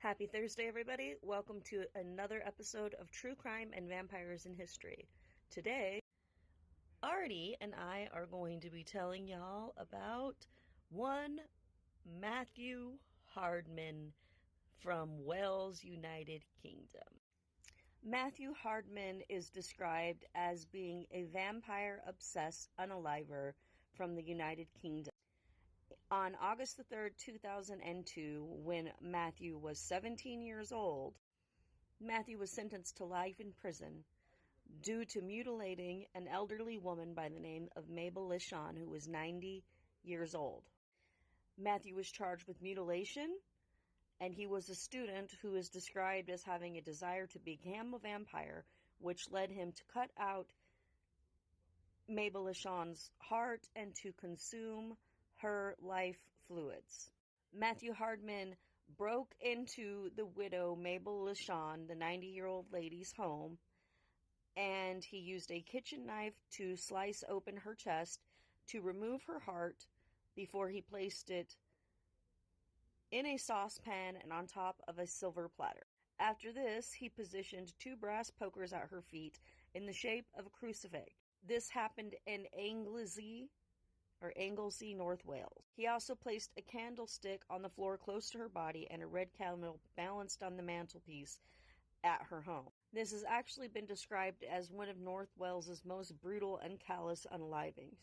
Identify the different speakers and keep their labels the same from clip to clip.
Speaker 1: Happy Thursday, everybody. Welcome to another episode of True Crime and Vampires in History. Today, Artie and I are going to be telling y'all about one Matthew Hardman from Wales, United Kingdom. Matthew Hardman is described as being a vampire-obsessed unaliver from the United Kingdom. On August the 3rd, 2002, when Matthew was 17 years old, Matthew was sentenced to life in prison due to mutilating an elderly woman by the name of Mabel Lishon, who was 90 years old. Matthew was charged with mutilation, and he was a student who is described as having a desire to become a vampire, which led him to cut out Mabel Lishon's heart and to consume her life fluids. Matthew Hardman broke into the widow Mabel Lishon, the 90-year-old lady's home, and he used a kitchen knife to slice open her chest to remove her heart before he placed it in a saucepan and on top of a silver platter. After this, he positioned two brass pokers at her feet in the shape of a crucifix. This happened in Anglesey, North Wales. He also placed a candlestick on the floor close to her body and a red candle balanced on the mantelpiece at her home. This has actually been described as one of North Wales's most brutal and callous unalivings.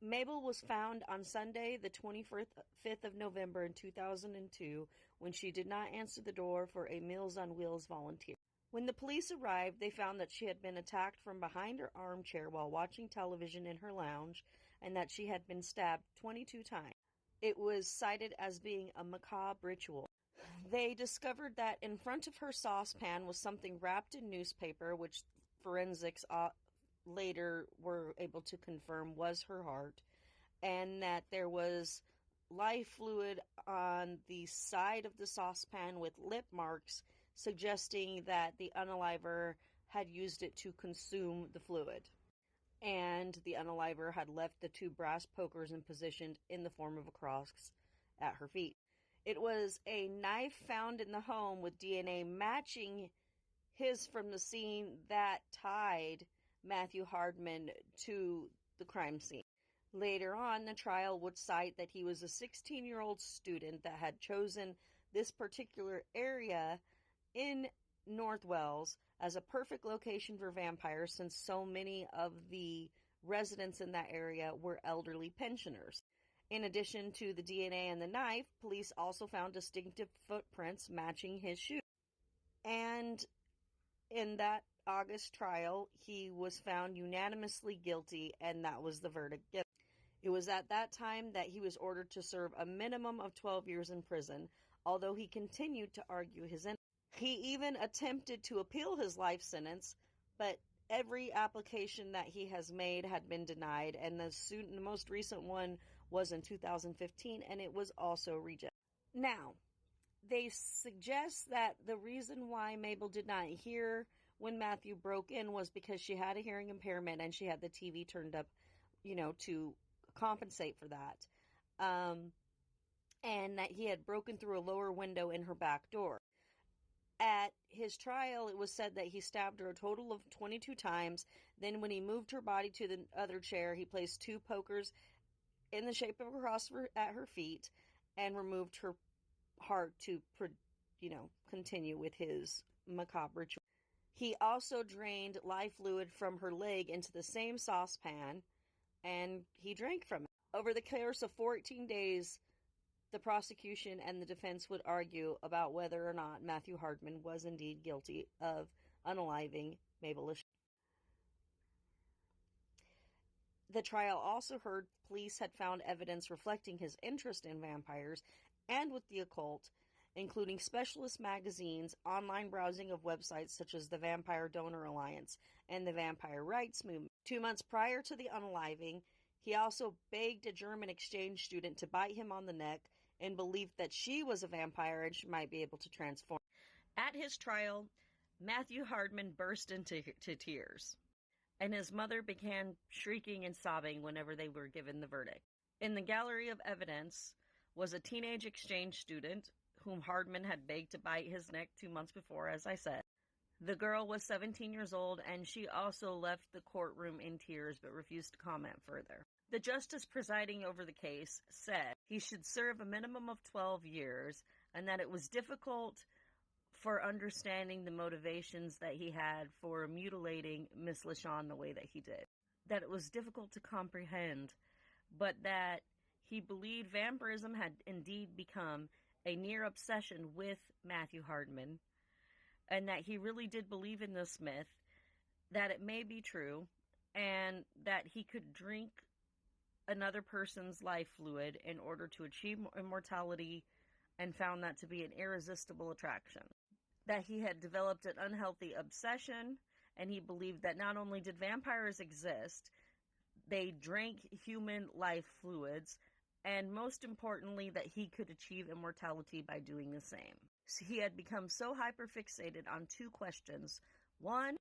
Speaker 1: Mabel was found on Sunday, the 25th of November in 2002, when she did not answer the door for a Meals on Wheels volunteer. When the police arrived, they found that she had been attacked from behind her armchair while watching television in her lounge, and that she had been stabbed 22 times. It was cited as being a macabre ritual. They discovered that in front of her saucepan was something wrapped in newspaper, which forensics later were able to confirm was her heart, and that there was life fluid on the side of the saucepan with lip marks, suggesting that the unaliver had used it to consume the fluid. And the unaliver had left the two brass pokers and positioned in the form of a cross at her feet. It was a knife found in the home with DNA matching his from the scene that tied Matthew Hardman to the crime scene. Later on, the trial would cite that he was a 16-year-old student that had chosen this particular area in North Wales as a perfect location for vampires, since so many of the residents in that area were elderly pensioners. In addition to the DNA and the knife, police also found distinctive footprints matching his shoes. And in that August trial, he was found unanimously guilty, and that was the verdict given. It was at that time that he was ordered to serve a minimum of 12 years in prison, although he continued to argue his innocence. He even attempted to appeal his life sentence, but every application that he has made had been denied, and the most recent one was in 2015, and it was also rejected. Now, they suggest that the reason why Mabel did not hear when Matthew broke in was because she had a hearing impairment and she had the TV turned up, to compensate for that. And that he had broken through a lower window in her back door. At his trial, it was said that he stabbed her a total of 22 times. Then when he moved her body to the other chair, he placed two pokers in the shape of a cross at her feet and removed her heart to, continue with his macabre ritual. He also drained life fluid from her leg into the same saucepan, and he drank from it. Over the course of 14 days, the prosecution and the defense would argue about whether or not Matthew Hardman was indeed guilty of unaliving Mabel Lishon. The trial also heard police had found evidence reflecting his interest in vampires and with the occult, including specialist magazines, online browsing of websites such as the Vampire Donor Alliance and the Vampire Rights Movement. 2 months prior to the unaliving, he also begged a German exchange student to bite him on the neck in belief that she was a vampire and she might be able to transform. At his trial, Matthew Hardman burst into tears, and his mother began shrieking and sobbing whenever they were given the verdict. In the gallery of evidence was a teenage exchange student whom Hardman had begged to bite his neck 2 months before, as I said. The girl was 17 years old, and she also left the courtroom in tears but refused to comment further. The justice presiding over the case said he should serve a minimum of 12 years and that it was difficult for understanding the motivations that he had for mutilating Miss LaShawn the way that he did. That it was difficult to comprehend, but that he believed vampirism had indeed become a near obsession with Matthew Hardman, and that he really did believe in this myth, that it may be true, and that he could drink another person's life fluid in order to achieve immortality, and found that to be an irresistible attraction. That he had developed an unhealthy obsession, and he believed that not only did vampires exist, they drank human life fluids, and most importantly, that he could achieve immortality by doing the same. So he had become so hyperfixated on two questions. One,